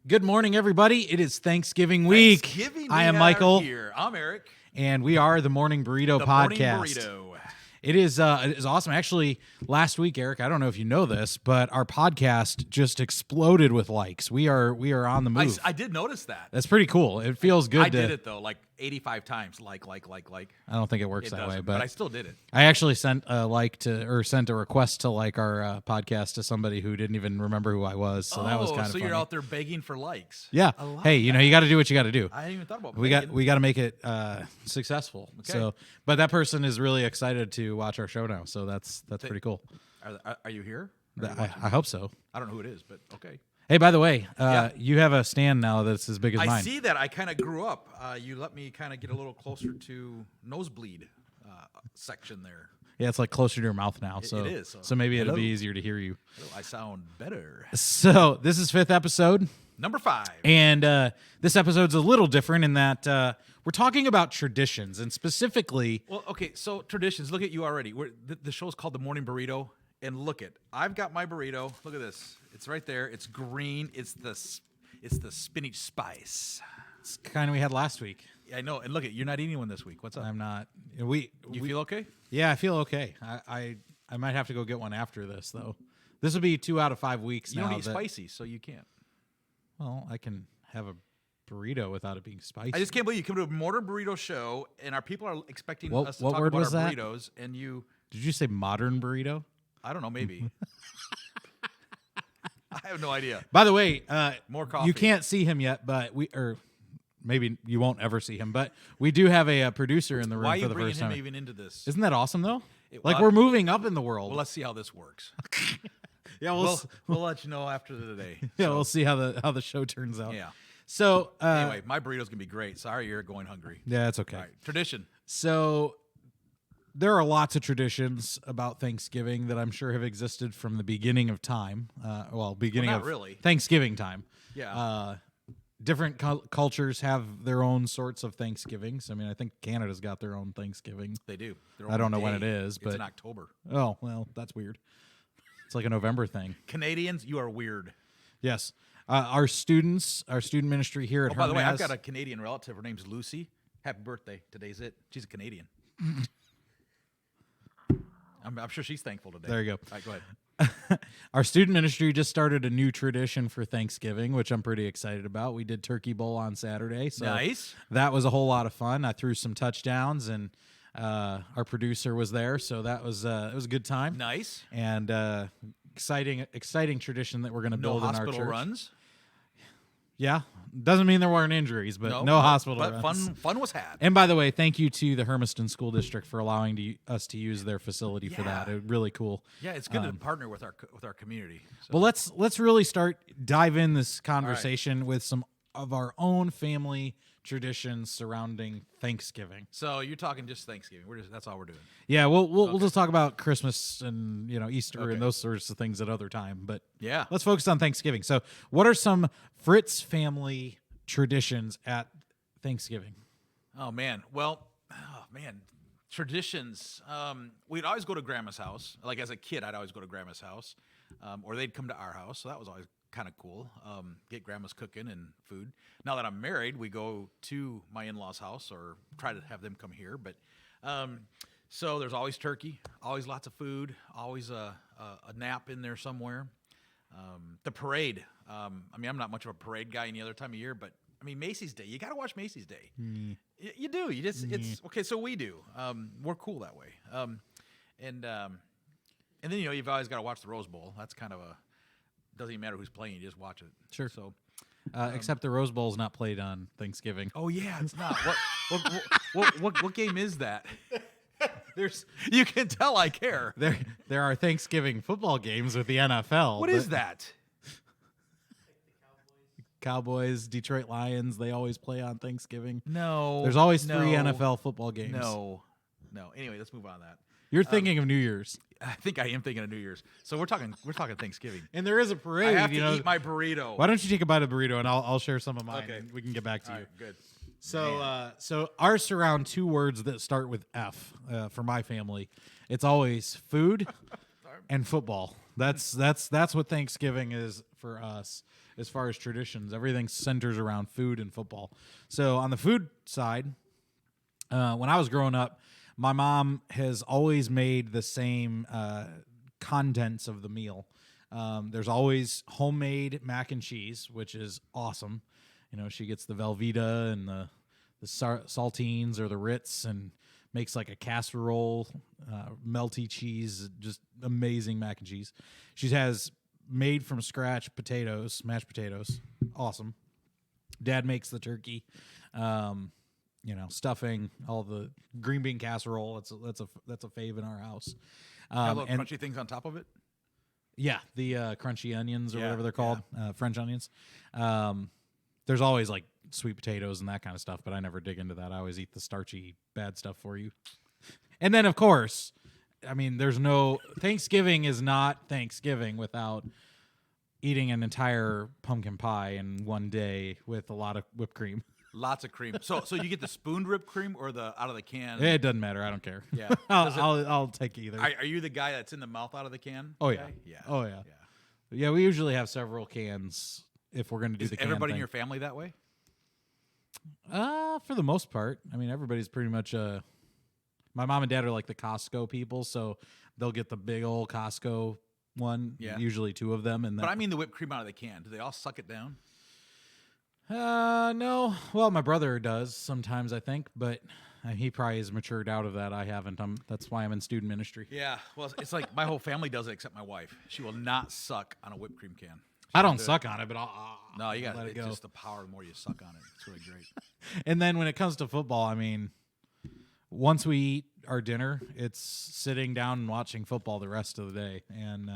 Good morning, everybody. It is Thanksgiving week. I am Michael. Here. I'm Eric. And we are the Morning Burrito The Podcast. Morning Burrito. It is awesome. Actually, last week, Eric, I don't know if you know this, but our podcast just exploded with likes. We are on the move. I did notice that. That's pretty cool. It feels good. I did it though, like 85 times. Like. I don't think it works It that doesn't, way, but but I still did it. I actually sent a request to like our podcast to somebody who didn't even remember who I was. So that was kind of so funny. you're out there begging for likes. Yeah. I love Hey, you got to do what you got to do. I hadn't even thought about. We got to make it successful. Okay. So, but that person is really excited to watch our show now. So that's pretty cool. Are you here? Or are you I hope so. I don't know who it is, but okay. Hey, by the way, Yeah. you have a stand now that's as big as I mine. see that. I kind of grew up. You let me kind of get a little closer to nosebleed section there. Yeah, it's like closer to your mouth now. It So is. So maybe it'll be Hello. easier to hear you. Oh, I sound better. So this is 5th episode, Number 5. and this episode's a little different in that we're talking about traditions, and specifically, Well, okay, so traditions. Look at you already. The show's called The Morning Burrito, and look at I've got my burrito. Look at this. It's right there. It's green. It's the spinach spice. it's kind of we had last week. I know. And look at you're not eating one this week. What's up? I'm not. You feel okay? Yeah, I feel okay. I might have to go get one after this though. This will be 2 out of 5 weeks You now. don't eat that- spicy, so you can't. Well, I can have a burrito without it being spicy. I just can't believe you come to a Morning Burrito show, and our people are expecting What- us to what talk word about was our that? burritos, and you. Did you say modern burrito? I don't know. Maybe. I have no idea. By the way, More coffee. You can't see him yet, but maybe you won't ever see him. But we do have a producer in the room Why are for you the bringing first him time. even into this? Isn't that awesome though? Like well, we're moving up in the world. Well, let's see how this works. yeah, We'll let you know after the day. yeah, we'll see how the show turns out. Yeah. So Anyway, my burrito's gonna be great. Sorry, you're going hungry. yeah, it's okay. All right, tradition. So there are lots of traditions about Thanksgiving that I'm sure have existed from the beginning of time. Beginning not of really. Thanksgiving time. Yeah. Different cultures have their own sorts of Thanksgivings. I mean, I think Canada's got their own Thanksgiving. They do. Their I own don't know when day. it is, it's but in October. oh well, that's weird. It's like a November thing. Canadians, you are weird. Yes, our student ministry here at Oh, by the way, I've Hermann got a Canadian relative. Her name's Lucy. Happy birthday. Today's it. She's a Canadian. I'm sure she's thankful today. There you go. All right, go ahead. Our student ministry just started a new tradition for Thanksgiving, which I'm pretty excited about. We did Turkey Bowl on Saturday, so Nice. that was a whole lot of fun. I threw some touchdowns, and our producer was there, so that was it was a good time. Nice. And exciting tradition that we're going to No build in our hospital church. runs. Yeah, doesn't mean there weren't injuries, but no hospital But runs. fun was had. And by the way, thank you to the Hermiston School District for allowing us to use their facility for that. Yeah. Really cool. Yeah, it's good to partner with our community. So. Well, let's really dive in this conversation with some of our own family traditions surrounding Thanksgiving. So you're talking just Thanksgiving. That's all we're doing. Yeah, we'll just talk about Christmas and Easter Okay. and those sorts of things at other time. But Yeah. let's focus on Thanksgiving. So, what are some Fritz family traditions at Thanksgiving? Oh man. Well, traditions. We'd always go to Grandma's house. Like as a kid, I'd always go to Grandma's house, or they'd come to our house. So that was always kind of cool. Get Grandma's cooking and food. Now that I'm married, we go to my in-laws' house or try to have them come here. But so there's always turkey, always lots of food, always a nap in there somewhere. The parade. I'm not much of a parade guy any other time of year, but Macy's Day. You got to watch Macy's Day. You do. You just it's okay. So we do. We're cool that way. And then you've always got to watch the Rose Bowl. That's kind of doesn't even matter who's playing. You just watch it. Sure. So. Except the Rose Bowl is not played on Thanksgiving. Oh yeah, it's not. What game is that? You can tell I care. There are Thanksgiving football games with the NFL. What is that? Cowboys, Detroit Lions, they always play on Thanksgiving. No. There's always 3 no, NFL football games. No. Anyway, let's move on to that. You're thinking of New Year's. I think I am thinking of New Year's. So we're talking Thanksgiving. And there is a parade. I have to eat my burrito. Why don't you take a bite of burrito and I'll share some of mine. Okay. And we can get back to All you. right, good. So ours surround 2 words that start with F for my family. It's always food and football. That's what Thanksgiving is for us. as far as traditions. Everything centers around food and football. So on the food side, when I was growing up, my mom has always made the same contents of the meal. There's always homemade mac and cheese, which is awesome. She gets the Velveeta and the saltines or the Ritz and makes like a casserole, melty cheese, just amazing mac and cheese. She has made from scratch potatoes, mashed potatoes, awesome. Dad makes the turkey, stuffing, all the green bean casserole. That's a fave in our house. Have little crunchy things on top of it. Yeah, the crunchy onions or whatever they're called, French onions. There's always like sweet potatoes and that kind of stuff, but I never dig into that. I always eat the starchy bad stuff for you. And then, of course, there's no Thanksgiving is not Thanksgiving without eating an entire pumpkin pie in one day with a lot of whipped cream. Lots of cream. So you get the spoon whipped cream or the out of the can? It doesn't matter. I don't care. Yeah, I'll take either. Are you the guy that's in the mouth out of the can? Oh yeah, yeah. Oh yeah. Yeah, we usually have several cans if we're going to do the can everybody thing. in your family that way? For the most part. Everybody's pretty much my mom and dad are like the Costco people, so they'll get the big old Costco one, usually two of them. But the whipped cream out of the can. Do they all suck it down? No. Well, my brother does sometimes, I think, but he probably has matured out of that. I haven't. That's why I'm in student ministry. Yeah. Well, it's like my whole family does it except my wife. She will not suck on a whipped cream can. I don't suck on it, but no, you got let it go. Just the power. The more you suck on it, it's really great. And then when it comes to football, once we eat our dinner, it's sitting down and watching football the rest of the day. And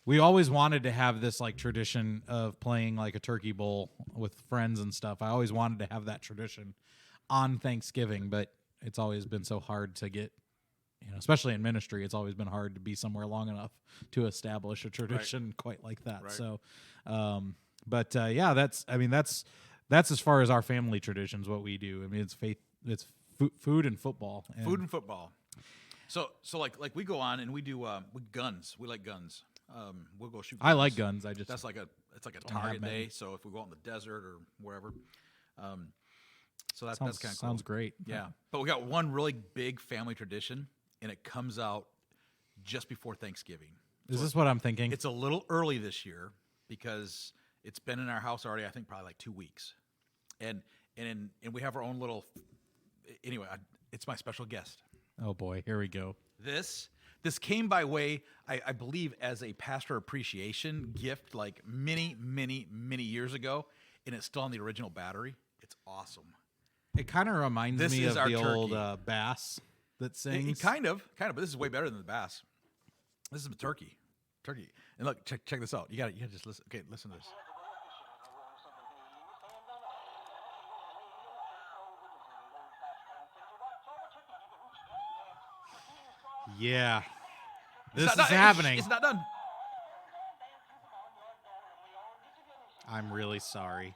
we always wanted to have this like tradition of playing like a turkey bowl with friends and stuff. I always wanted to have that tradition on Thanksgiving, but it's always been so hard to get. Especially in ministry, it's always been hard to be somewhere long enough to establish a tradition quite like that. Right. So, that's as far as our family traditions. What we do, it's faith, it's food and football. Food and football. So like we go on and we do guns. We like guns. We'll go shoot guns. I like guns. It's like a target day. So if we go out in the desert or wherever. So that's kind of cool. Sounds great. Yeah. But we got one really big family tradition. And it comes out just before Thanksgiving. Is this what I'm thinking? It's a little early this year because it's been in our house already, I think, probably like 2 weeks. And we have our own little. Anyway, it's my special guest. Oh boy, here we go. This came by way, I believe, as a pastor appreciation gift, like many, many, many years ago, and it's still on the original battery. It's awesome. It kind of reminds me of the old bass that sings. Kind of, but this is way better than the bass. This is the turkey. And look, check this out. You gotta just listen. Okay, listen to this. Yeah. This is happening. It's not done. I'm really sorry.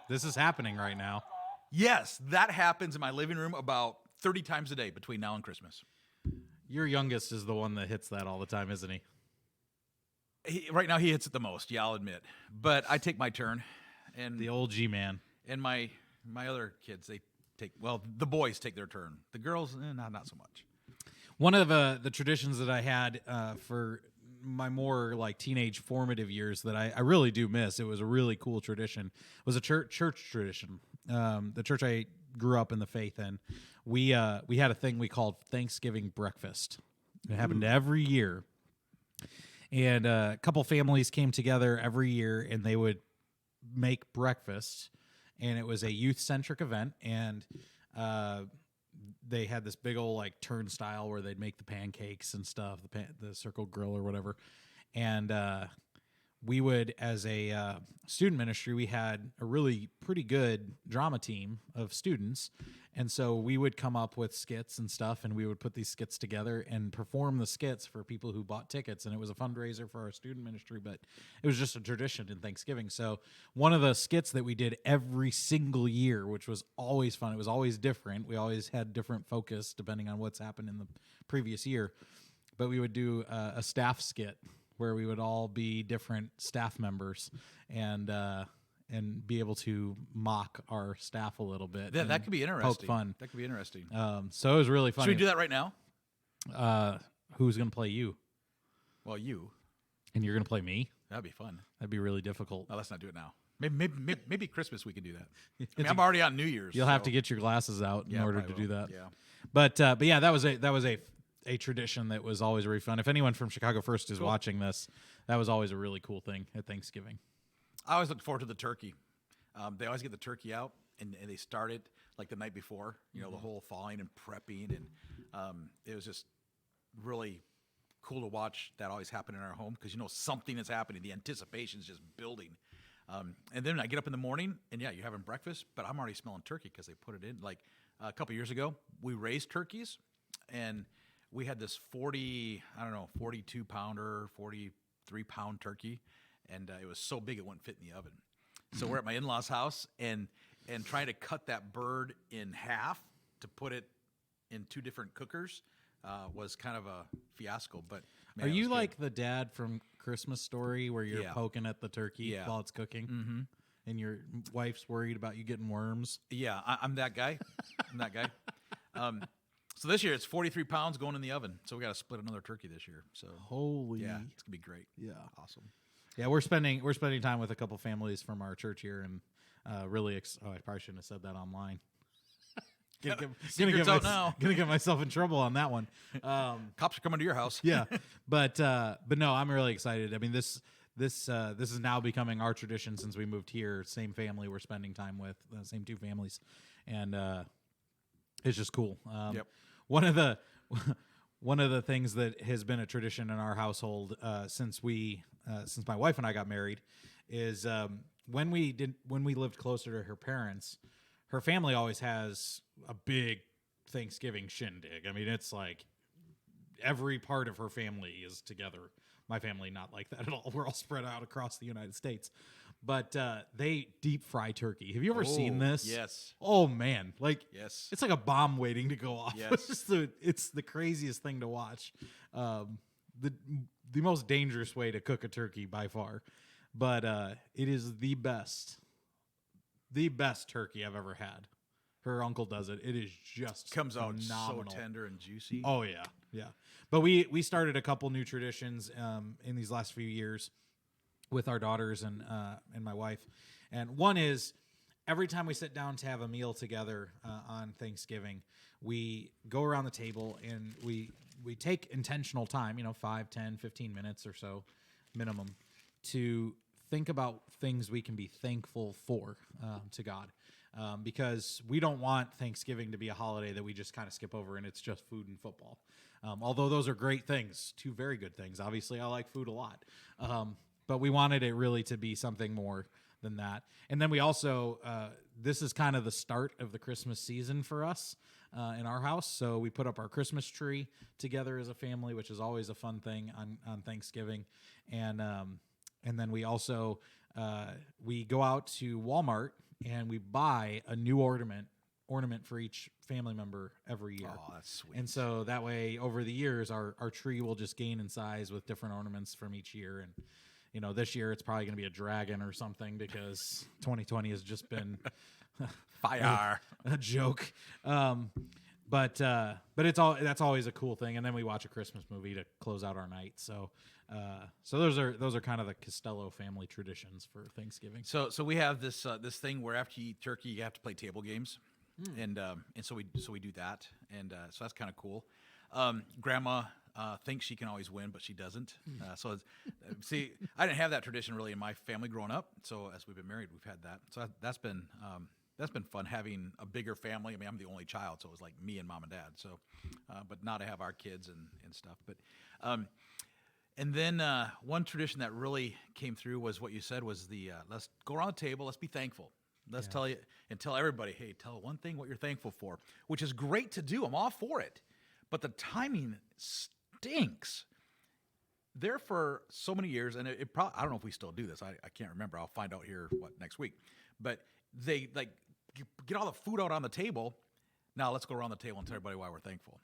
This is happening right now. Yes, that happens in my living room about 30 times a day between now and Christmas. Your youngest is the one that hits that all the time, isn't he? Right now he hits it the most, yeah, I'll admit. But I take my turn. And the old G-man. And my other kids, the boys take their turn. The girls, not so much. One of the traditions that I had for my more like teenage formative years that I really do miss, it was a really cool tradition, was a church tradition. The church I grew up in the faith in, we had a thing we called Thanksgiving breakfast. It happened every year. And a couple families came together every year and they would make breakfast, and it was a youth-centric event, and they had this big old like turnstile where they'd make the pancakes and stuff, the circle grill or whatever. And we would, as a student ministry, we had a really pretty good drama team of students, And so we would come up with skits and stuff, and we would put these skits together and perform the skits for people who bought tickets. And it was a fundraiser for our student ministry, but it was just a tradition in Thanksgiving. So one of the skits that we did every single year, which was always fun, it was always different. We always had different focus depending on what's happened in the previous year. But we would do a staff skit where we would all be different staff members and be able to mock our staff a little bit. Yeah, that and could be poke interesting. fun. That could be interesting. So it was really funny. Should we do that right now? Who's going to play you? Well, you. And you're going to play me? That'd be fun. That'd be really difficult. No, let's not do it now. Maybe Christmas we can do that. I mean, I'm already on New Year's. You'll have to get your glasses out in Yeah, order to probably do will. that. Yeah. But yeah, that was a tradition that was always really fun. If anyone from Chicago First is watching this, that was always a really cool thing at Thanksgiving. I always look forward to the turkey. They always get the turkey out, and they start it like the night before, the whole thawing and prepping. And it was just really cool to watch that always happen in our home because, something is happening. The anticipation is just building. And then I get up in the morning, and, yeah, you're having breakfast, but I'm already smelling turkey because they put it in. Like a couple years ago, we raised turkeys, and we had this 42-pounder, 43-pound turkey, and it was so big it wouldn't fit in the oven. So we're at my in-laws' house and trying to cut that bird in half to put it in two different cookers was kind of a fiasco. But man, Are it you was like the dad from Christmas Story where you're Yeah. poking at the turkey Yeah. while it's cooking? Mm-hmm. And your wife's worried about you getting worms? good. Yeah, I'm that guy. I'm that guy. So this year it's 43 pounds going in the oven. So we got to split another turkey this year. So Holy. yeah, it's gonna be great. Yeah. Awesome. Yeah, we're spending time with a couple families from our church here, and really. I probably shouldn't have said that online. Secret's out now. Gonna get myself in trouble on that one. Cops are coming to your house. Yeah, but no, I'm really excited. I mean, this is now becoming our tradition since we moved here. Same family we're spending time with, the same two families, and it's just cool. Yep. One of the things that has been a tradition in our household since my wife and I got married is when we lived closer to her parents, her family always has a big Thanksgiving shindig. I mean, it's like every part of her family is together. My family not like that at all. We're all spread out across the United States. But they deep fry turkey. Have you ever seen this? Yes. Oh man, Yes. it's like a bomb waiting to go off. Yes. It's the craziest thing to watch. The most dangerous way to cook a turkey by far, but it is the best turkey I've ever had. Her uncle does it. It is just Comes out phenomenal. so tender and juicy. Oh yeah, yeah. But we started a couple new traditions in these last few years with our daughters and my wife, and one is every time we sit down to have a meal together on Thanksgiving, we go around the table and we take intentional time, 5, 10, 15 minutes or so minimum, to think about things we can be thankful for to God. Because we don't want Thanksgiving to be a holiday that we just kind of skip over and it's just food and football. Although those are great things, two very good things. Obviously, I like food a lot. But we wanted it really to be something more than that. And then we also, this is kind of the start of the Christmas season for us in our house. So we put up our Christmas tree together as a family, which is always a fun thing on Thanksgiving. And then we also, we go out to Walmart and we buy a new ornament for each family member every year. Oh, that's sweet. And so that way, over the years, our tree will just gain in size with different ornaments from each year. And, this year it's probably going to be a dragon or something because 2020 has just been Fire. a joke. But that's always a cool thing. And then we watch a Christmas movie to close out our night. So those are kind of the Costello family traditions for Thanksgiving. So we have this thing where after you eat turkey, you have to play table games, and so we do that, and so that's kind of cool. Grandma thinks she can always win, but she doesn't. See, I didn't have that tradition really in my family growing up. So as we've been married, we've had that. So that's been fun having a bigger family. I mean, I'm the only child, so it was like me and mom and dad. So, but now to have our kids and stuff. But and then one tradition that really came through was what you said was the let's go around the table, let's be thankful. Let's tell you and tell everybody, hey, tell one thing what you're thankful for, which is great to do. I'm all for it. But the timing stinks. There for so many years, and it probably, I don't know if we still do this. I can't remember. I'll find out here next week. But they like get all the food out on the table. Now let's go around the table and tell everybody why we're thankful.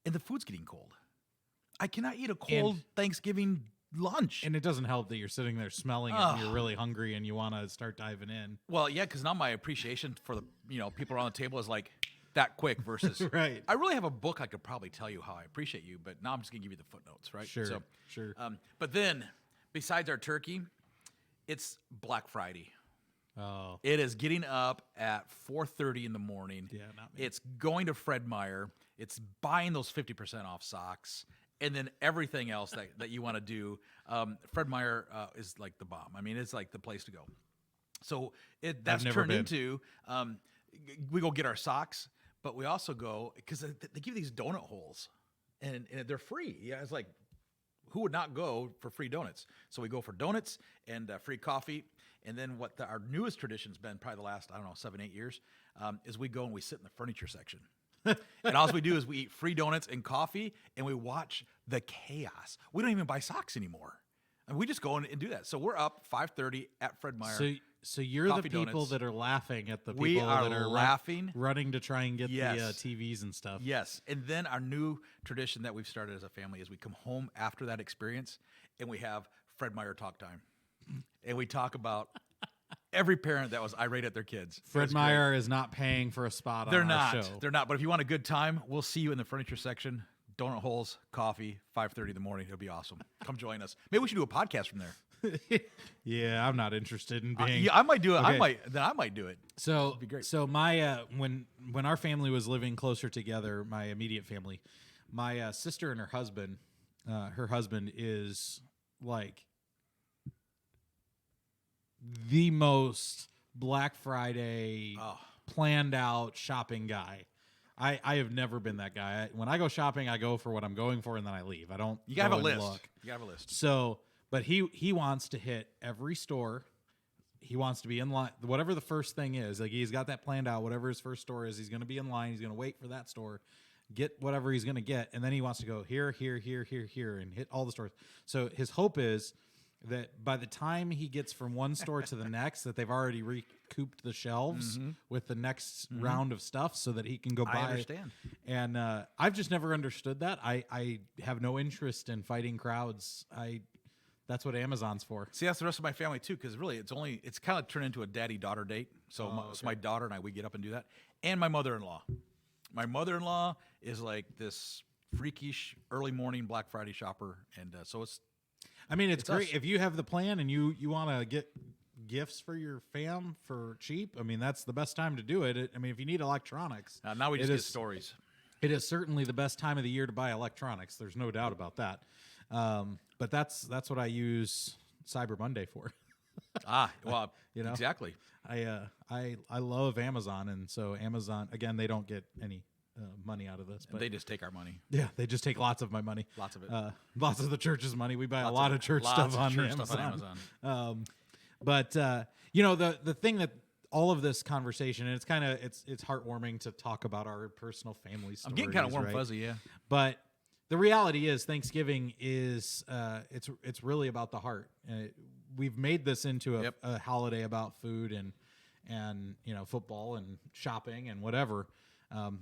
And the food's getting cold. I cannot eat a cold Thanksgiving lunch. And it doesn't help that you're sitting there smelling it and you're really hungry and you want to start diving in. Well, yeah, because now my appreciation for the people around the table is like that quick versus Right. I really have a book I could probably tell you how I appreciate you, but now I'm just gonna give you the footnotes, right? Sure, So, sure. But then, besides our turkey, it's Black Friday. Oh, It is getting up at 4:30 in the morning. Yeah, not me. It's going to Fred Meyer. It's buying those 50% off socks, and then everything else that you want to do. Fred Meyer is like the bomb. I mean, it's like the place to go. So that's never turned been. into we go get our socks, but we also go because they give these donut holes, and they're free. Yeah, it's like who would not go for free donuts? So we go for donuts and free coffee. And then what our newest tradition's been, probably the last, 7-8 years, is we go and we sit in the furniture section. And all we do is we eat free donuts and coffee, and we watch the chaos. We don't even buy socks anymore. And we just go and do that. So we're up 5:30 at Fred Meyer. So you're the Coffee people donuts. that are laughing at the people We are that are laughing. running to try and get Yes. the TVs and stuff. Yes. And then our new tradition that we've started as a family is we come home after that experience, and we have Fred Meyer talk time. And we talk about every parent that was irate at their kids. Fred Meyer is not paying for a spot They're on our not. show. They're not. But if you want a good time, we'll see you in the furniture section. Donut holes, coffee, 5:30 in the morning. It'll be awesome. Come join us. Maybe we should do a podcast from there. Yeah, I'm not interested in being. Yeah, I might do it. Okay. I might do it. So, be great. so my when our family was living closer together, my immediate family, my sister and her husband is like the most Black Friday planned out shopping guy. I have never been that guy. When I go shopping, I go for what I'm going for, and then I leave. I don't. You gotta have a go and list. look. You gotta have a list. So, but he wants to hit every store. He wants to be in line, whatever the first thing is. Like he's got that planned out. Whatever his first store is, he's going to be in line. He's going to wait for that store, get whatever he's going to get, and then he wants to go here, and hit all the stores. So his hope is that by the time he gets from one store to the next, that they've already recouped the shelves with the next round of stuff, so that he can go buy. I understand. And I've just never understood that. I have no interest in fighting crowds. That's what Amazon's for. See, that's the rest of my family too, because really, it's kind of turned into a daddy-daughter date. So, so my daughter and I, we get up and do that, and my mother-in-law. My mother-in-law is like this freakish early morning Black Friday shopper, and so it's. I mean, it's great us. if you have the plan and you want to get gifts for your fam for cheap. I mean, that's the best time to do it. I mean, if you need electronics, Now we just it get is- stories. It is certainly the best time of the year to buy electronics. There's no doubt about that. But that's what I use Cyber Monday for. Well, You know? exactly. I love Amazon, and so Amazon again, they don't get any money out of this, but They just take our money. yeah, they just take lots of my money, Lots of it. lots of the church's money. We buy a Lots lot of church lots stuff of on church Amazon. stuff on Amazon. But the thing that all of this conversation, and it's heartwarming to talk about our personal family stories. I'm getting kind of warm right? fuzzy, yeah. But the reality is, Thanksgiving is it's really about the heart. We've made this into a holiday about food and football and shopping and whatever.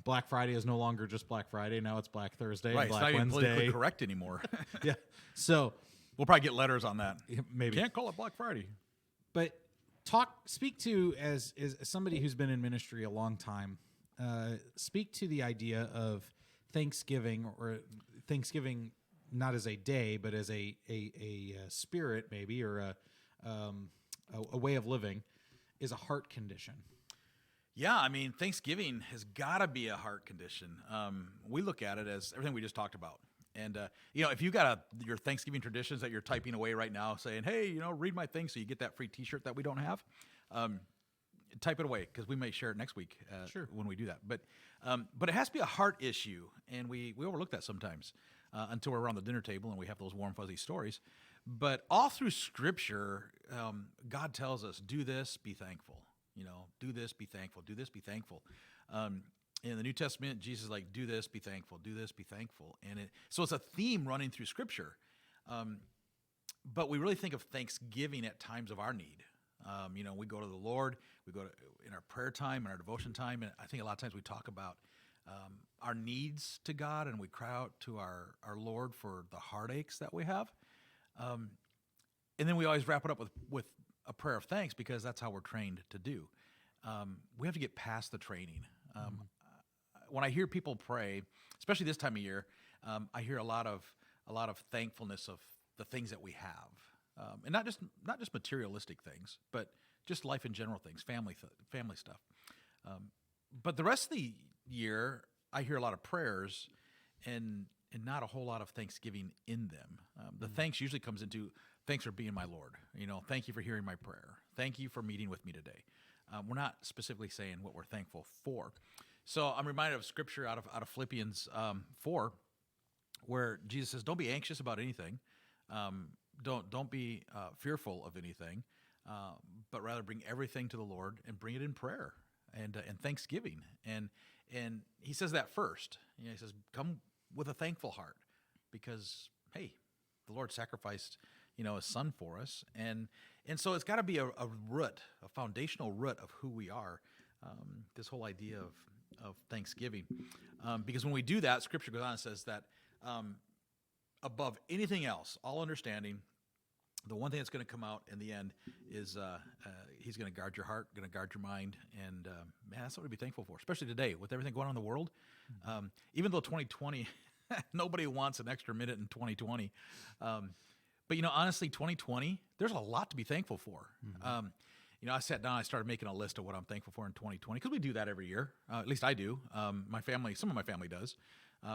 Black Friday is no longer just Black Friday. Now it's Black Thursday, Right, and it's Black not even politically Wednesday. correct anymore. Yeah. So We'll probably get letters on that. maybe Can't call it Black Friday. But speak to as somebody who's been in ministry a long time. Speak to the idea of Thanksgiving, or Thanksgiving not as a day, but as a spirit, maybe, or a way of living, is a heart condition. Yeah, I mean, Thanksgiving has got to be a heart condition. We look at it as everything we just talked about. And, if you got your Thanksgiving traditions that you're typing away right now saying, hey, read my thing so you get that free T-shirt that we don't have, type it away because we may share it next week Sure. when we do that. But it has to be a heart issue, and we overlook that sometimes until we're around the dinner table and we have those warm, fuzzy stories. But all through Scripture, God tells us, "Do this, be thankful." Do this, be thankful. Do this, be thankful. In the New Testament, Jesus is like, "Do this, be thankful. Do this, be thankful." So it's a theme running through Scripture. But we really think of thanksgiving at times of our need. We go to the Lord, we go to in our prayer time, in our devotion time, and I think a lot of times we talk about our needs to God, and we cry out to our Lord for the heartaches that we have. And then we always wrap it up with a prayer of thanks, because that's how we're trained to do. We have to get past the training. When I hear people pray, especially this time of year, I hear a lot of thankfulness of the things that we have, and not just materialistic things, but just life in general things, family stuff. But the rest of the year, I hear a lot of prayers, and not a whole lot of thanksgiving in them. The thanks usually comes into, "Thanks for being my Lord." Thank you for hearing my prayer. Thank you for meeting with me today. We're not specifically saying what we're thankful for. So I'm reminded of Scripture out of Philippians 4, where Jesus says, "Don't be anxious about anything. Don't be fearful of anything, but rather bring everything to the Lord and bring it in prayer and thanksgiving." And he says that first. He says, "Come with a thankful heart, because hey, the Lord sacrificed his Son for us." And so it's got to be a root, a foundational root of who we are. This whole idea of thanksgiving, because when we do that, Scripture goes on and says that above anything else, all understanding, the one thing that's going to come out in the end is He's going to guard your heart, going to guard your mind, and man, that's something to be thankful for, especially today with everything going on in the world. Even though 2020, nobody wants an extra minute in 2020, but honestly, 2020, there's a lot to be thankful for. I sat down, I started making a list of what I'm thankful for in 2020, because we do that every year. At least I do. My family, some of my family does.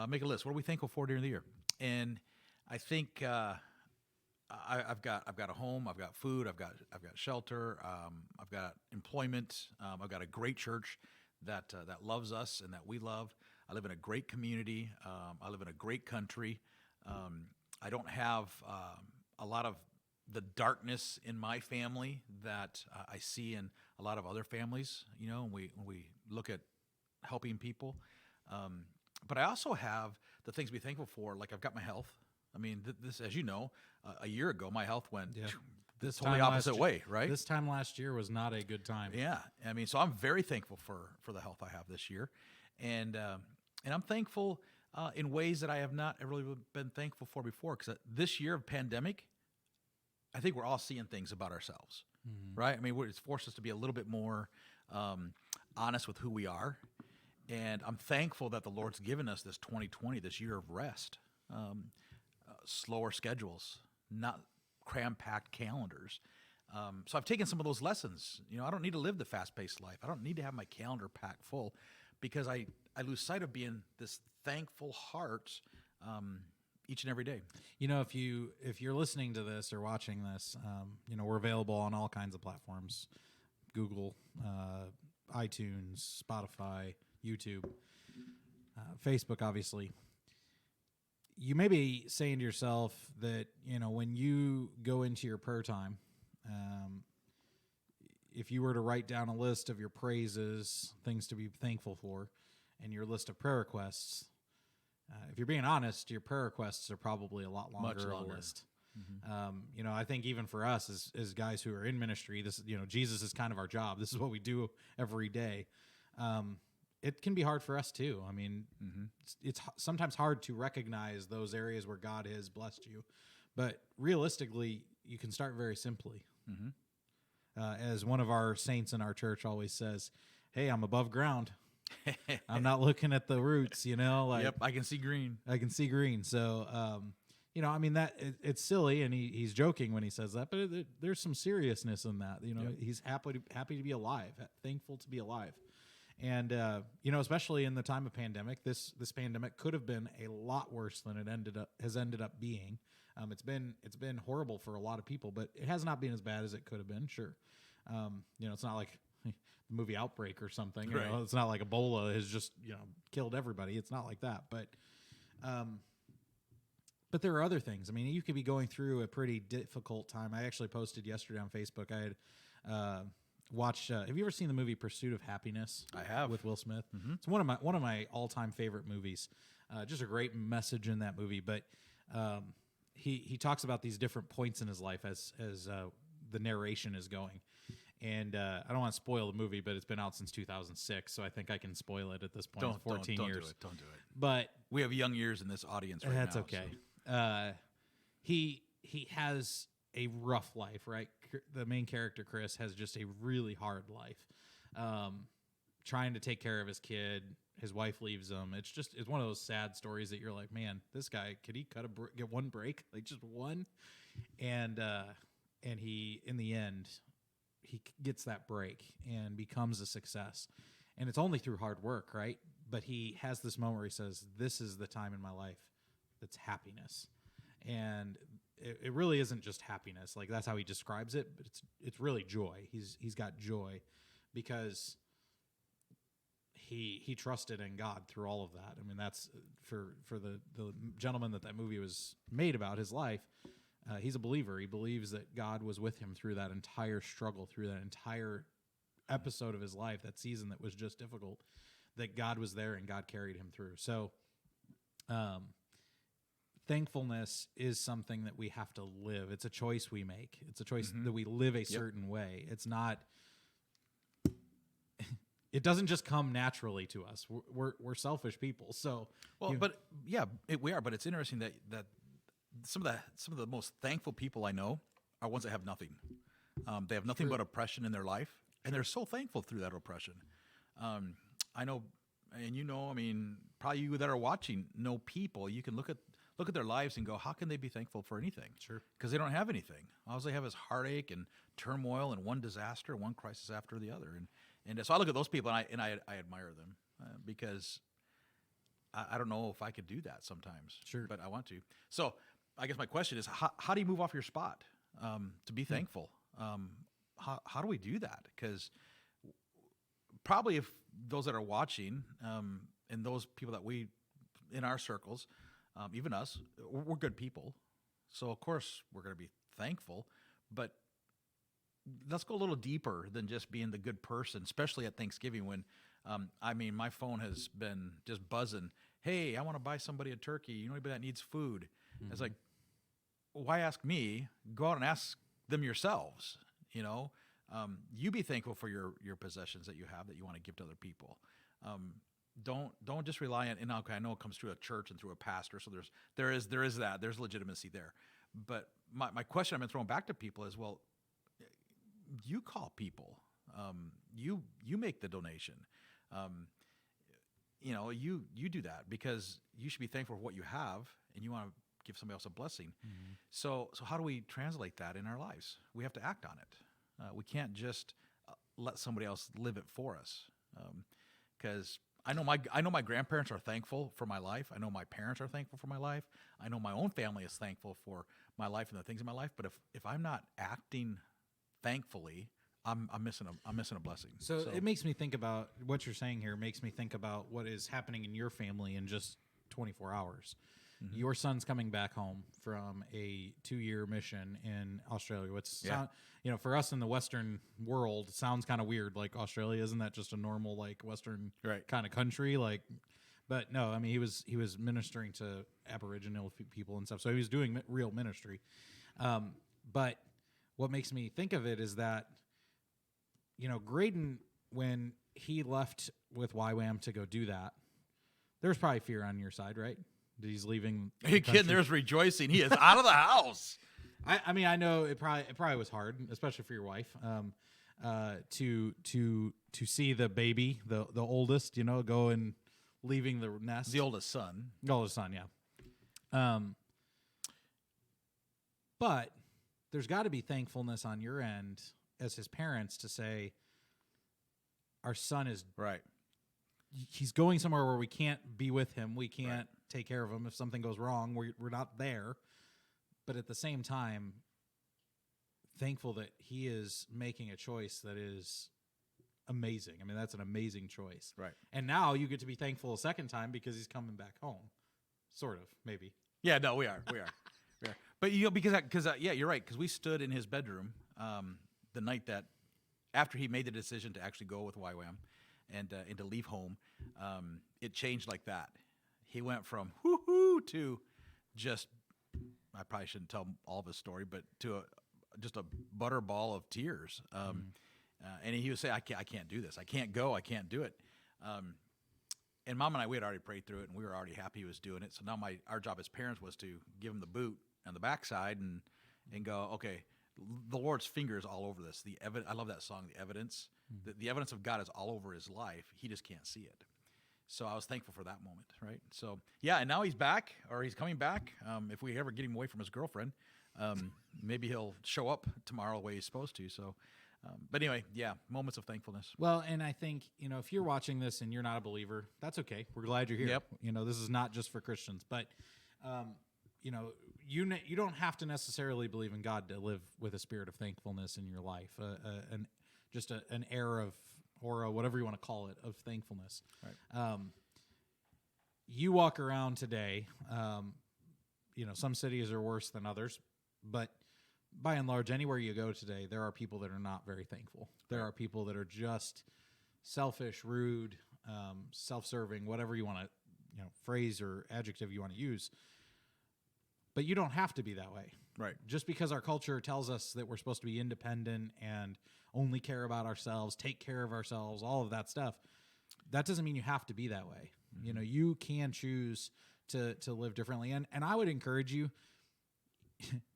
Make a list. What are we thankful for during the year? And I think I've got a home, I've got food, I've got shelter, I've got employment, I've got a great church that loves us and that we love. I live in a great community. I live in a great country. I don't have a lot of the darkness in my family that I see in a lot of other families. When we look at helping people. But I also have the things to be thankful for, like I've got my health. I mean, this, as you know, a year ago, my health went this totally opposite way, right? This time last year was not a good time. Yeah. I mean, so I'm very thankful for the health I have this year. And I'm thankful in ways that I have not really been thankful for before. Because this year of pandemic, I think we're all seeing things about ourselves, right? I mean, it's forced us to be a little bit more honest with who we are. And I'm thankful that the Lord's given us this 2020, this year of rest, slower schedules, not cram-packed calendars. So I've taken some of those lessons. I don't need to live the fast-paced life. I don't need to have my calendar packed full, because I lose sight of being this thankful heart each and every day. If you're listening to this or watching this, we're available on all kinds of platforms: Google, iTunes, Spotify, YouTube, Facebook, obviously. You may be saying to yourself that, when you go into your prayer time, if you were to write down a list of your praises, things to be thankful for, and your list of prayer requests, if you're being honest, your prayer requests are probably a lot longer. Much longer. Of a list. I think even for us as guys who are in ministry, this, Jesus is kind of our job. This is what we do every day. It can be hard for us too. I mean, it's sometimes hard to recognize those areas where God has blessed you, but realistically, you can start very simply. As one of our saints in our church always says, "Hey, I'm above ground. I'm not looking at the roots." Yep, I can see green. I can see green. So, I mean, that it's silly, and he's joking when he says that, but there's some seriousness in that. He's happy to be alive, thankful to be alive. And, especially in the time of pandemic, this pandemic could have been a lot worse than it has ended up being. It's been horrible for a lot of people, but it has not been as bad as it could have been. Sure. It's not like the movie Outbreak or something, Right. It's not like Ebola has just, killed everybody. It's not like that. But, But there are other things. I mean, you could be going through a pretty difficult time. I actually posted yesterday on Facebook. I had watched. Have you ever seen the movie Pursuit of Happiness? I have. With Will Smith. It's one of my all time favorite movies. Just a great message in that movie. But he talks about these different points in his life as the narration is going. And I don't want to spoil the movie, but it's been out since 2006, so I think I can spoil it at this point. It's 14 years. Don't do it. But We have young ears in this audience right that's now. okay. So. He has a rough life, right? The main character, Chris, has just a really hard life. Trying to take care of his kid, his wife leaves him. It's one of those sad stories that you're like, man, this guy, could he get one break, like just one? And he, in the end, he gets that break and becomes a success. And it's only through hard work, right? But he has this moment where he says, this is the time in my life that's happiness. And it really isn't just happiness. Like, that's how he describes it, but it's really joy. He's got joy because he trusted in God through all of that. I mean, that's for the gentleman that movie was made about, his life. He's a believer. He believes that God was with him through that entire struggle, through that entire episode of his life, that season that was just difficult, that God was there and God carried him through. So, thankfulness is something that we have to live. It's a choice we make. It's a choice that we live a certain way. It's not. It doesn't just come naturally to us. We're selfish people. So we are. But it's interesting that some of the most thankful people I know are ones that have nothing. They have nothing but oppression in their life, and they're so thankful through that oppression. I know, and I mean, probably you that are watching know people. You can look at their lives and go, how can they be thankful for anything? Sure. Because they don't have anything. All they have is heartache and turmoil and one disaster, one crisis after the other. And so I look at those people and I admire them because I don't know if I could do that sometimes. Sure. But I want to. So I guess my question is, how do you move off your spot to be thankful? How do we do that? Because probably if those that are watching and those people that we in our circles, even us, we're good people. So, of course, we're going to be thankful. But let's go a little deeper than just being the good person, especially at Thanksgiving when, my phone has been just buzzing. Hey, I want to buy somebody a turkey. You know anybody that needs food? It's like, why ask me? Go out and ask them yourselves. You be thankful for your possessions that you have that you want to give to other people. Don't just rely on. And okay, I know it comes through a church and through a pastor, so there is that. There's legitimacy there. But my question I've been throwing back to people is, well, you call people. You make the donation. You do that because you should be thankful for what you have, and you want to give somebody else a blessing. So how do we translate that in our lives? We have to act on it. We can't just let somebody else live it for us. Because I know my grandparents are thankful for my life. I know my parents are thankful for my life. I know my own family is thankful for my life and the things in my life. But if I'm not acting thankfully, I'm missing a blessing. So it makes me think about what you're saying here. Makes me think about what is happening in your family in just 24 hours. Your son's coming back home from a 2-year mission in Australia. For us in the Western world, it sounds kind of weird. Like Australia, isn't that just a normal like Western kind of country? Like, but no, I mean he was ministering to Aboriginal people and stuff, so he was doing real ministry. But what makes me think of it is that Graydon, when he left with YWAM to go do that, there's probably fear on your side, right? That he's leaving. Are you kidding? There's rejoicing. He is out of the house. I know it probably was hard, especially for your wife, to see the baby, the oldest, go and leaving the nest. The oldest son. The oldest son, yeah. But there's got to be thankfulness on your end as his parents to say, our son is right. He's going somewhere where we can't be with him. We can't take care of him. If something goes wrong, we're not there. But at the same time, thankful that he is making a choice that is amazing. I mean, that's an amazing choice. Right. And now you get to be thankful a second time because he's coming back home. Sort of, maybe. Yeah, no, we are. We are. But because yeah, you're right. Because we stood in his bedroom the night that after he made the decision to actually go with YWAM and to leave home, it changed like that. He went from whoo to just, I probably shouldn't tell all of his story, but to just a butterball of tears. And he would say, I can't do this. I can't go. I can't do it. And Mom and I, we had already prayed through it, and we were already happy he was doing it. So now our job as parents was to give him the boot on the backside and go, okay, the Lord's finger is all over this. I love that song, The Evidence. The evidence of God is all over his life. He just can't see it. So I was thankful for that moment, right? So, yeah, and now he's back, or he's coming back. If we ever get him away from his girlfriend, maybe he'll show up tomorrow the way he's supposed to. So, but anyway, yeah, moments of thankfulness. Well, and I think, if you're watching this and you're not a believer, that's okay. We're glad you're here. Yep. This is not just for Christians, but, you don't have to necessarily believe in God to live with a spirit of thankfulness in your life, an air of, or whatever you want to call it, of thankfulness. Right. You walk around today, some cities are worse than others, but by and large, anywhere you go today, there are people that are not very thankful. There are people that are just selfish, rude, self-serving, whatever you want to, phrase or adjective you want to use. But you don't have to be that way. Right. Just because our culture tells us that we're supposed to be independent and only care about ourselves, take care of ourselves, all of that stuff, that doesn't mean you have to be that way. Mm-hmm. You can choose to live differently. And I would encourage you,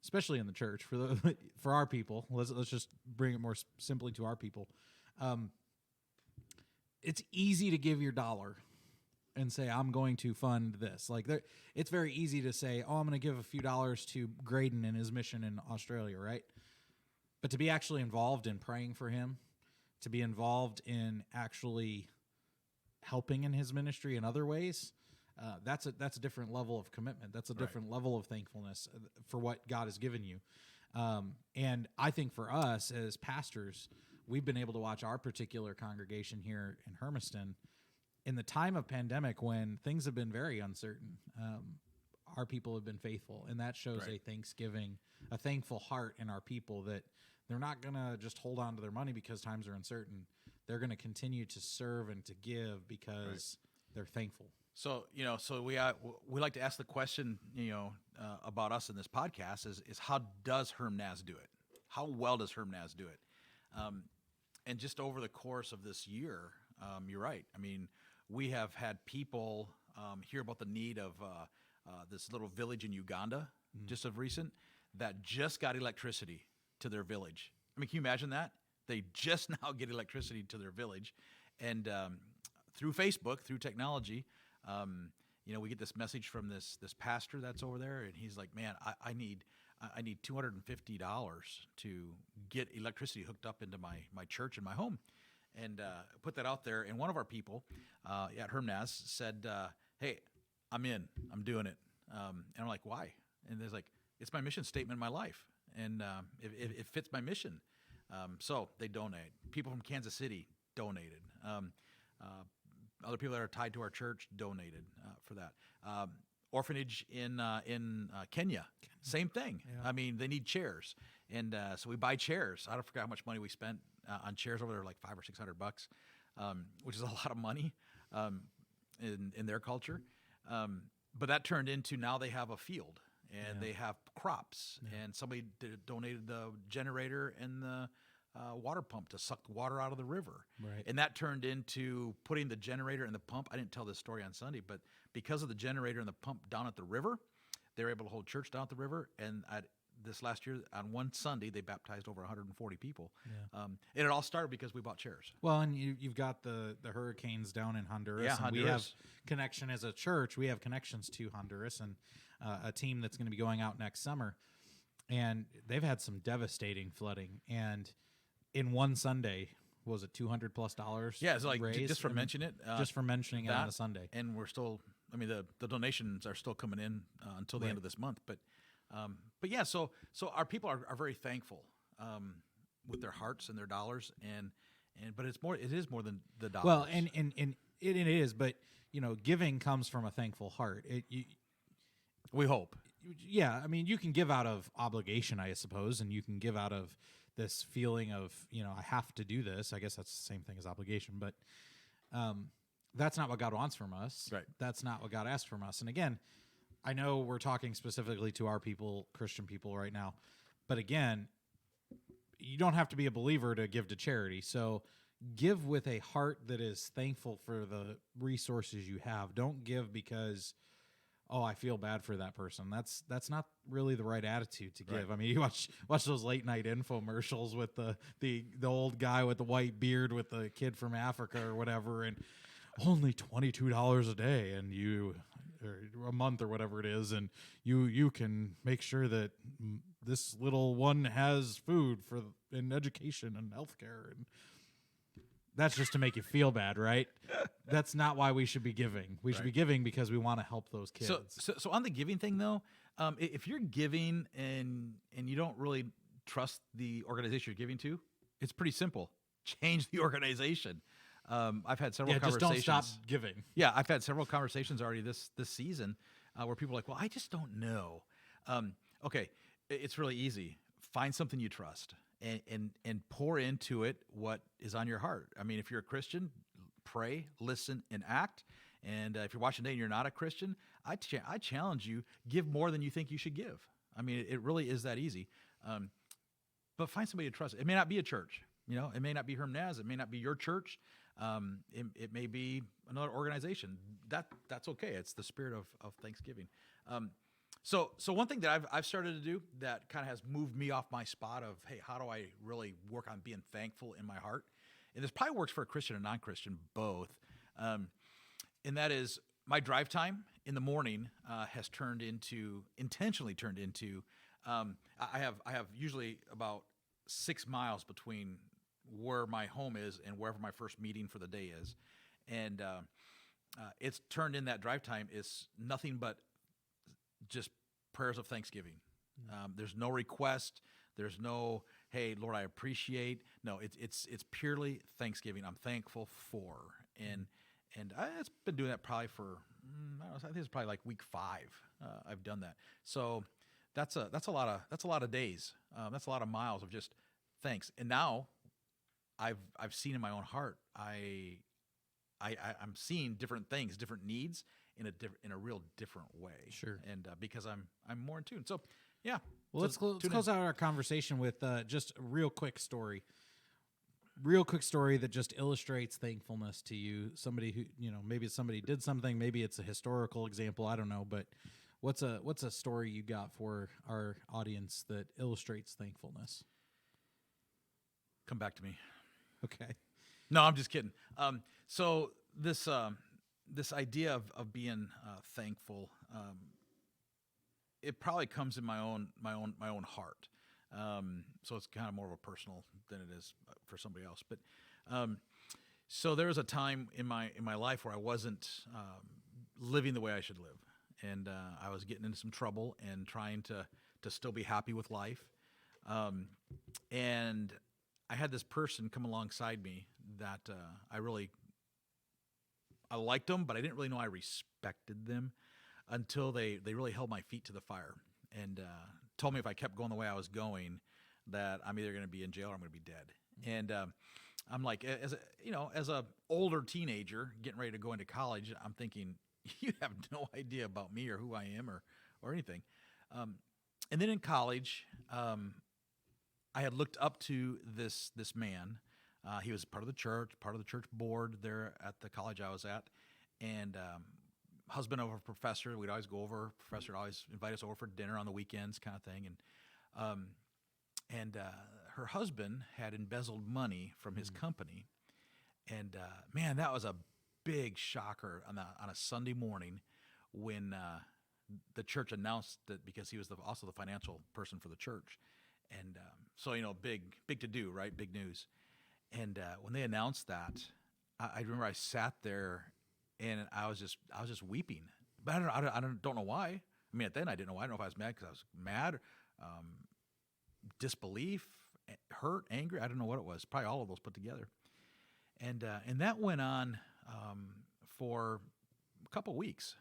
especially in the church, for our people, let's just bring it more simply to our people. It's easy to give your dollar and say, I'm going to fund this. It's very easy to say, I'm going to give a few dollars to Graydon and his mission in Australia, right? But to be actually involved in praying for him, to be involved in actually helping in his ministry in other ways, that's a different level of commitment. That's a different level of thankfulness for what God has given you. And I think for us as pastors, we've been able to watch our particular congregation here in Hermiston in the time of pandemic when things have been very uncertain. Our people have been faithful, and that shows a thankful heart in our people that they're not going to just hold on to their money because times are uncertain. They're going to continue to serve and to give because they're thankful. So, we like to ask the question, about us in this podcast is how does HermNaz do it? How well does HermNaz do it? And just over the course of this year, you're right. I mean, we have had people hear about the need of this little village in Uganda, just of recent, that just got electricity to their village. I mean, can you imagine that? They just now get electricity to their village. And through Facebook, through technology, we get this message from this pastor that's over there, and he's like, man, I need $250 to get electricity hooked up into my church and my home. And put that out there. And one of our people at HermNaz said, hey, I'm in. I'm doing it. And I'm like, why? And there's like, it's my mission statement in my life. And it fits my mission. So they donate. People from Kansas City donated. Other people that are tied to our church donated for that. Orphanage in Kenya, same thing. Yeah. I mean, they need chairs. And so we buy chairs. I don't forget how much money we spent on chairs over there, like $500 or $600, which is a lot of money in their culture. But that turned into now they have a field and they have crops. Yeah. And somebody donated the generator and the water pump to suck the water out of the river. Right. And that turned into putting the generator and the pump. I didn't tell this story on Sunday, but because of the generator and the pump down at the river, they were able to hold church down at the river. And this last year, on one Sunday, they baptized over 140 people. Yeah. And it all started because we bought chairs. Well, and you've got the hurricanes down in Honduras. Yeah, and Honduras. We have connection as a church. We have connections to Honduras and a team that's going to be going out next summer. And they've had some devastating flooding. And in one Sunday, was it $200+? Yeah, it's like raised? Just for mentioning it. Just for mentioning it on a Sunday. And we're still, the donations are still coming in until the end of this month. But yeah, so our people are very thankful with their hearts and their dollars, but it is more than the dollars. Well, and it is, but giving comes from a thankful heart. We hope. Yeah, I mean, you can give out of obligation, I suppose, and you can give out of this feeling of, I have to do this. I guess that's the same thing as obligation, but that's not what God wants from us. Right. That's not what God asked from us. And again, I know we're talking specifically to our people, Christian people right now, but again, you don't have to be a believer to give to charity. So give with a heart that is thankful for the resources you have. Don't give because, oh, I feel bad for that person. That's not really the right attitude to give. Right. I mean, you watch those late night infomercials with the old guy with the white beard with the kid from Africa or whatever, and only $22 a day, and or a month or whatever it is, and you can make sure that this little one has food in education and healthcare, and that's just to make you feel bad, right? That's not why we should be giving. We should be giving because we want to help those kids. So on the giving thing though, if you're giving and you don't really trust the organization you're giving to, it's pretty simple. Change the organization. I've had several conversations. Just don't stop giving. Yeah, I've had several conversations already this season where people are like, well, I just don't know. Okay, it's really easy. Find something you trust and pour into it what is on your heart. I mean, if you're a Christian, pray, listen, and act. And if you're watching today and you're not a Christian, I challenge you, give more than you think you should give. I mean, it really is that easy. But find somebody to trust. It may not be a church. It may not be Herm Naz. It may not be your church. It may be another organization. That's okay. It's the spirit of Thanksgiving. So one thing that I've started to do that kind of has moved me off my spot of, hey, how do I really work on being thankful in my heart? And this probably works for a Christian and non-Christian both. And that is my drive time in the morning has intentionally turned into. I have usually about 6 miles between where my home is and wherever my first meeting for the day is. And it's turned in that drive time is nothing but just prayers of thanksgiving. There's no request. There's no, hey, Lord, I appreciate. No, it's purely thanksgiving. I'm thankful for. And it's been doing that probably for, I think it's probably like week 5. I've done that. So that's a lot of days. That's a lot of miles of just thanks. And now I've seen in my own heart, I'm seeing different things, different needs in a real different way. Sure. And because I'm more in tune. So yeah. Well, let's close out our conversation with just a real quick story. Real quick story that just illustrates thankfulness to you. Somebody who, maybe somebody did something, maybe it's a historical example, I don't know, but what's a story you got for our audience that illustrates thankfulness? Come back to me. Okay. No, I'm just kidding. So this idea of being thankful, it probably comes in my own heart. So it's kind of more of a personal than it is for somebody else. But so there was a time in my life where I wasn't living the way I should live, and I was getting into some trouble and trying to still be happy with life. And I had this person come alongside me that I liked them, but I didn't really know I respected them until they really held my feet to the fire and told me if I kept going the way I was going, that I'm either going to be in jail or I'm going to be dead. And I'm like, as a older teenager getting ready to go into college, I'm thinking, you have no idea about me or who I am or anything. And then in college, I had looked up to this man. He was part of the church board there at the college I was at, and husband of a professor. We'd always go over. Professor would always invite us over for dinner on the weekends, kind of thing. And her husband had embezzled money from his company, and man, that was a big shocker on a Sunday morning when the church announced that, because he was also the financial person for the church. And so, big to do, right? Big news. And when they announced that, I remember I sat there and I was just weeping. But I don't know why. I mean, at then I didn't know why. I don't know if I was mad because I was mad, disbelief, hurt, angry. I don't know what it was. Probably all of those put together. And that went on for a couple weeks.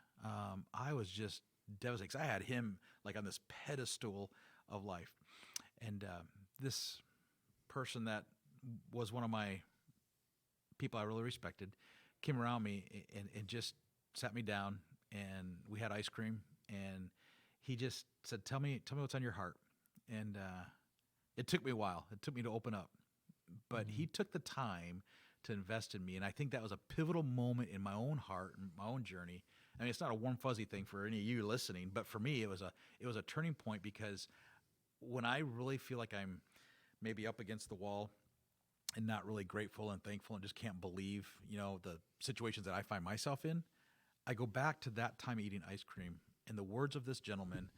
I was just devastated 'cause I had him like on this pedestal of life. And this person that was one of my people I really respected came around me and just sat me down, and we had ice cream, and he just said, tell me what's on your heart. And it took me a while. It took me to open up. But he took the time to invest in me, and I think that was a pivotal moment in my own heart and my own journey. I mean, it's not a warm fuzzy thing for any of you listening, but for me, it was a turning point, because when I really feel like I'm maybe up against the wall and not really grateful and thankful and just can't believe, the situations that I find myself in, I go back to that time eating ice cream and the words of this gentleman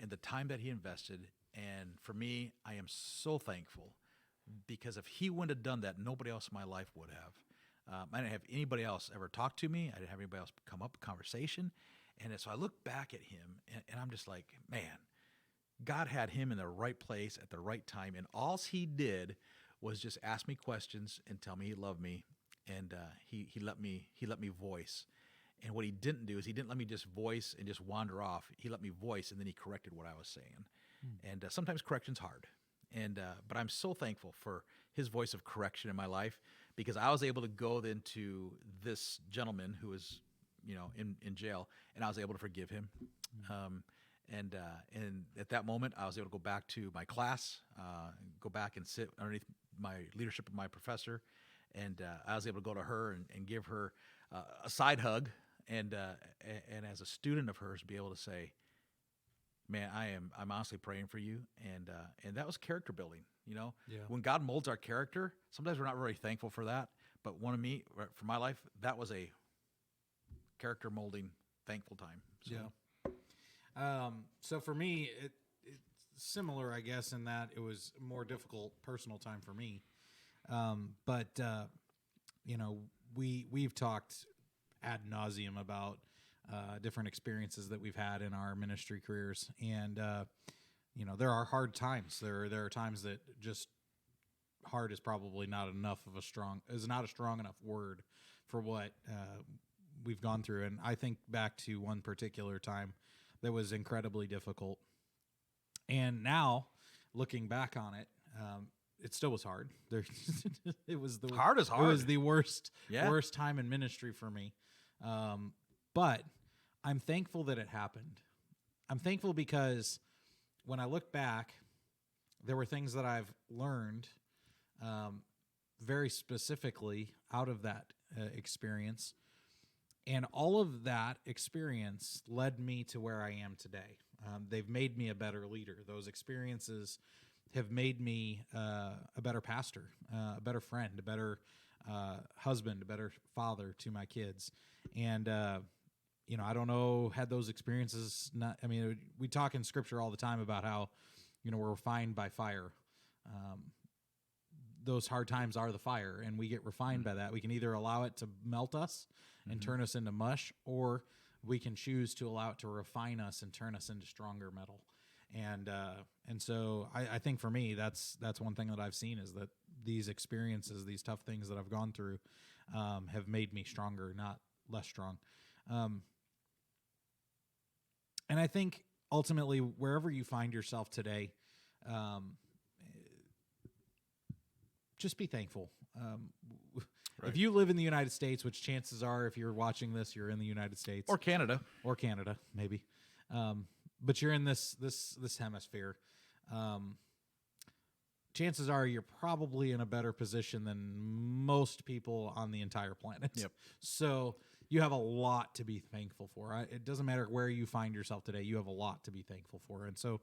and the time that he invested. And for me, I am so thankful, because if he wouldn't have done that, nobody else in my life would have. I didn't have anybody else ever talk to me. I didn't have anybody else come up with conversation. And so I look back at him, and I'm just like, man, God had him in the right place at the right time. And all he did was just ask me questions and tell me he loved me. And he let me voice. And what he didn't do is he didn't let me just voice and just wander off. He let me voice, and then he corrected what I was saying. And sometimes correction's hard. But I'm so thankful for his voice of correction in my life, because I was able to go then to this gentleman who was, in jail, and I was able to forgive him. And at that moment, I was able to go back to my class, go back and sit underneath my leadership of my professor, and I was able to go to her and give her a side hug, and as a student of hers, be able to say, man, I'm honestly praying for you, and that was character building. Yeah. When God molds our character, sometimes we're not really thankful for that. But for my life, that was a character molding, thankful time. So. Yeah. So for me, it's similar, I guess, in that it was a more difficult personal time for me. But we've talked ad nauseum about different experiences that we've had in our ministry careers, and there are hard times. There are times that just hard is probably not a strong enough word for what we've gone through. And I think back to one particular time that was incredibly difficult, and now looking back on it, it still was hard. It was hard is hard. It was the worst time in ministry for me. But I'm thankful that it happened. I'm thankful because when I look back, there were things that I've learned very specifically out of that experience. And all of that experience led me to where I am today. They've made me a better leader. Those experiences have made me a better pastor, a better friend, a better husband, a better father to my kids. And, I don't know, had those experiences we talk in Scripture all the time about how, we're refined by fire. Those hard times are the fire, and we get refined by that. We can either allow it to melt us and turn us into mush, or we can choose to allow it to refine us and turn us into stronger metal. And so I think for me, that's one thing that I've seen, is that these experiences, these tough things that I've gone through, have made me stronger, not less strong. And I think ultimately, wherever you find yourself today, just be thankful. Right. If you live in the United States, which chances are, if you're watching this, you're in the United States Or Canada, maybe, but you're in this hemisphere. Chances are you're probably in a better position than most people on the entire planet. Yep. So you have a lot to be thankful for. It doesn't matter where you find yourself today. You have a lot to be thankful for. And so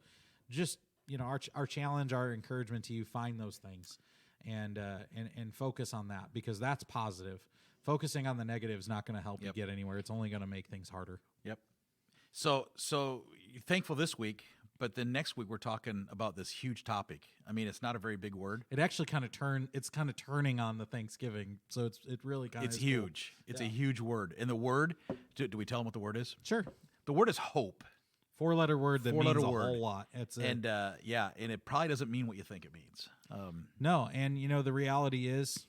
just, our challenge, our encouragement to you, find those things and focus on that, because that's positive. Focusing on the negative is not going to help you get anywhere. It's only going to make things harder. Yep. So you're thankful this week, but then next week we're talking about this huge topic. I mean, it's not a very big word. It actually it's kind of turning on the Thanksgiving. So it really kind of It's huge. Cool. It's a huge word. And the word, do we tell them what the word is? Sure. The word is hope. 4-letter word that means a whole lot. And it probably doesn't mean what you think it means. No, and the reality is,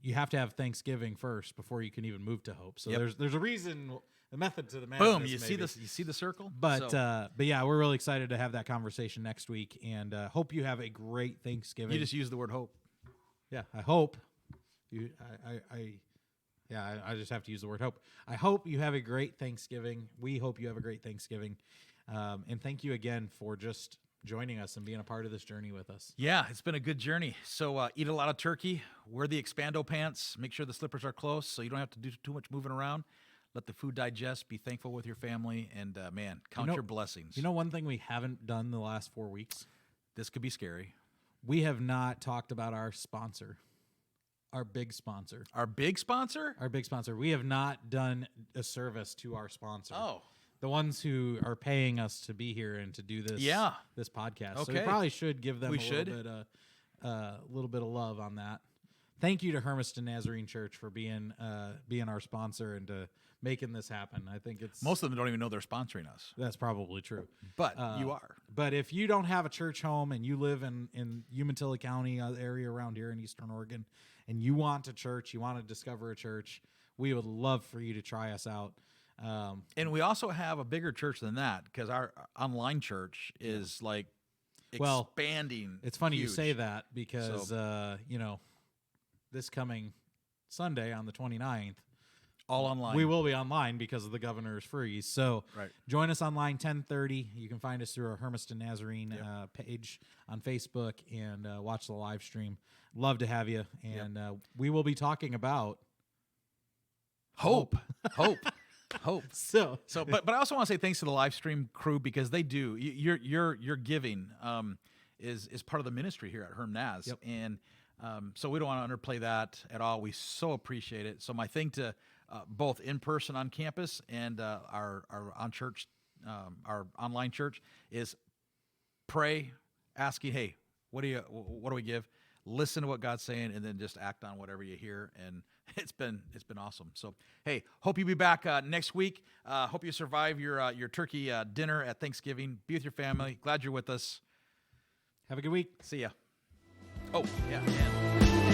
you have to have Thanksgiving first before you can even move to Hope. So Yep. there's a reason, the method to the madness. Boom! You see maybe. this? You see the circle? But So, but yeah, we're really excited to have that conversation next week, and hope you have a great Thanksgiving. you just use the word hope. Yeah, I hope you. I just have to use the word hope. I hope you have a great Thanksgiving. We hope you have a great Thanksgiving, and thank you again for just joining us and being a part of this journey with us. Yeah, it's been a good journey. So eat a lot of turkey. Wear the Expando pants. Make sure the slippers are close so you don't have to do too much moving around. Let the food digest. Be thankful with your family, and man, count your blessings. You know, one thing we haven't done the last 4 weeks, this could be scary. we have not talked about our sponsor, our big sponsor. Our big sponsor? Our big sponsor. We have not done a service to our sponsor. Oh. The ones who are paying us to be here and to do this this podcast. So we Okay. probably should give them We a should. little bit of love on that. Thank you to Hermiston Nazarene Church for being our sponsor and making this happen. I think it's Most of them don't even know they're sponsoring us. that's probably true. But you are. But if you don't have a church home and you live in Umatilla County area around here in Eastern Oregon, and you want a church, you want to discover a church, we would love for you to try us out. And we also have a bigger church than that because our online church is like Well, expanding. It's funny you huge. say that because this coming Sunday on the 29th, All online. we will be online because of the governor's freeze. So Right. join us online 10:30. You can find us through our Hermiston Nazarene page on Facebook and watch the live stream. Love to have you. And we will be talking about Hope. Hope. so But I also want to say thanks to the live stream crew because they do. Your giving is part of the ministry here at Herm Naz. Yep. And so we don't want to underplay that at all. We so appreciate it. So my thing to both in person on campus and our on church, our online church is pray, asking, hey, what do we give? Listen to what God's saying, and then just act on whatever you hear. And it's been awesome. So hey, hope you be back next week. Hope you survive your turkey dinner at Thanksgiving. Be with your family. Glad you're with us. have a good week. See ya. Oh yeah. And